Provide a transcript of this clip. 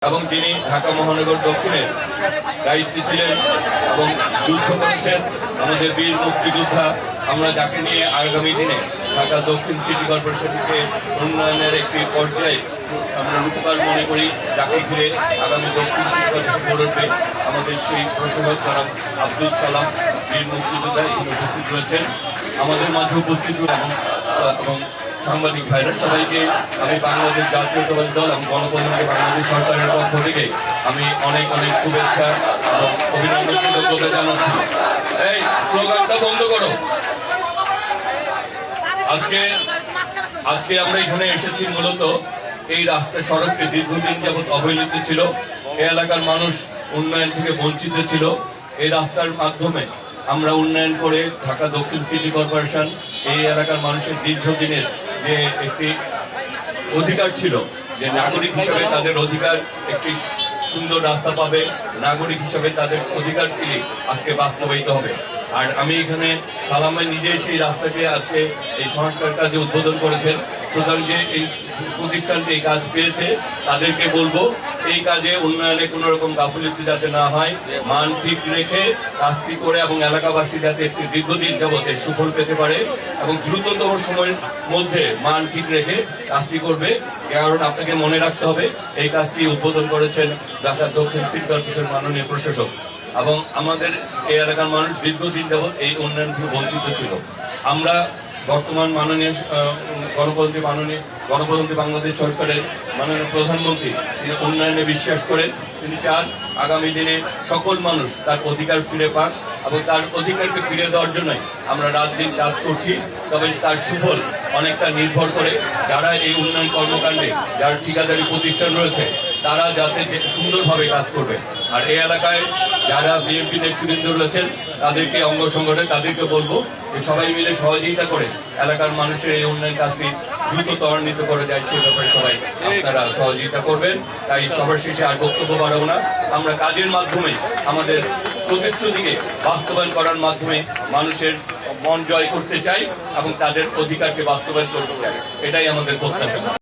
এবং তিনি ঢাকা মহানগর দক্ষিণের দায়িত্বে ছিলেন এবং যুদ্ধ করেছেন আমাদের বীর মুক্তিযোদ্ধা। আমরা যাকে নিয়ে আগামী দিনে ঢাকা দক্ষিণ সিটি কর্পোরেশনকে উন্নয়নের একটি পর্যায়ে আমরা রূপকার মনে করি, যাকে ঘিরে আগামী দক্ষিণ সিটি কর্পোরেশন গড়ে উঠবে। আমাদের সেই প্রশাসক জনাব আব্দুল সালাম বীর মুক্তিযোদ্ধা এখানে উপস্থিত রয়েছেন, আমাদের মাঝে উপস্থিত এবং সাংবাদিক ভাইরা সবাইকে আমি বাংলাদেশ জাতীয়তাবাদী দল এবং গণপ্রজাতন্ত্রী বাংলাদেশ সরকারের পক্ষ থেকে আমি অনেক অনেক শুভেচ্ছা এবং অভিনন্দন কৃতজ্ঞতা জানাচ্ছি। এই স্লোগানটা বন্ধ করো। আজকে আমরা এখানে এসেছি মূলত এই রাস্তা সড়কটি দীর্ঘদিন যাবৎ অবহেলিত ছিল। এই এলাকার মানুষ উন্নয়ন থেকে বঞ্চিত ছিল। এই রাস্তার মাধ্যমে আমরা উন্নয়ন করে ঢাকা দক্ষিণ সিটি কর্পোরেশন এই এলাকার মানুষের দীর্ঘদিনের যে একটি অধিকার ছিল, যে নাগরিক হিসেবে তাদের অধিকার একটি সুন্দর রাস্তা পাবে, নাগরিক হিসেবে তাদের অধিকারটি আজকে বাস্তবায়িত হবে। আর আমি এখানে সালামে নিজে সেই রাস্তাকে আজকে এই সংস্কার কাজে উদ্বোধন করেছেন। সুতরাং যে এই প্রতিষ্ঠানটি এই কাজ পেয়েছে তাদেরকে বলবো এই কাজে উন্নয়নে কোন রকম গাফিলতি যাতে না হয়, মান ঠিক রেখে কাজটি করে এবং এলাকাবাসী যাতে একটি দীর্ঘদিন যাবতে সুফল পেতে পারে এবং দ্রুততম সময়ের মধ্যে মান ঠিক রেখে কাজটি করবে। কারণ আপনাকে মনে রাখতে হবে এই কাজটি উদ্বোধন করেছেন ঢাকা দক্ষিণ সিটি কর্পোরেশন মাননীয় প্রশাসক এবং আমাদের এই এলাকার মানুষ দীর্ঘদিন যাবৎ এই উন্নয়ন থেকে বঞ্চিত ছিল। আমরা বর্তমান মাননীয় গণপ্রজাতন্ত্রী বাংলাদেশ সরকারের মাননীয় প্রধানমন্ত্রী তিনি উন্নয়নে বিশ্বাস করেন। তিনি চান আগামী দিনে সকল মানুষ তার অধিকার ফিরে পাক এবং তার অধিকারকে ফিরে দেওয়ার জন্যই আমরা রাত দিন কাজ করছি। তবে তার সুফল অনেকটা নির্ভর করে যারা এই উন্নয়ন কর্মকাণ্ডে যারা ঠিকাদারি প্রতিষ্ঠান রয়েছে তারা যাতে সুন্দরভাবে কাজ করবে। আর এই এলাকায় যারা বিএনপি নেতৃবৃন্দ রয়েছেন তাদেরকে অঙ্গ সংগঠন তাদেরকে বলবো যে সবাই মিলে সহযোগিতা করে এলাকার মানুষের এই উন্নয়ন কাজটি দ্রুত ত্বরান্বিত করে যায়, সে ব্যাপারে সবাই আপনারা সহযোগিতা করবেন। তাই সবার শেষে আর বক্তব্য বাড়াবো না, আমরা কাজের মাধ্যমে আমাদের প্রতিশ্রুতিকে বাস্তবায়ন করার মাধ্যমে মানুষের মন জয় করতে চাই এবং তাদের অধিকারকে বাস্তবায়ন করতে চাই, এটাই আমাদের প্রত্যাশা।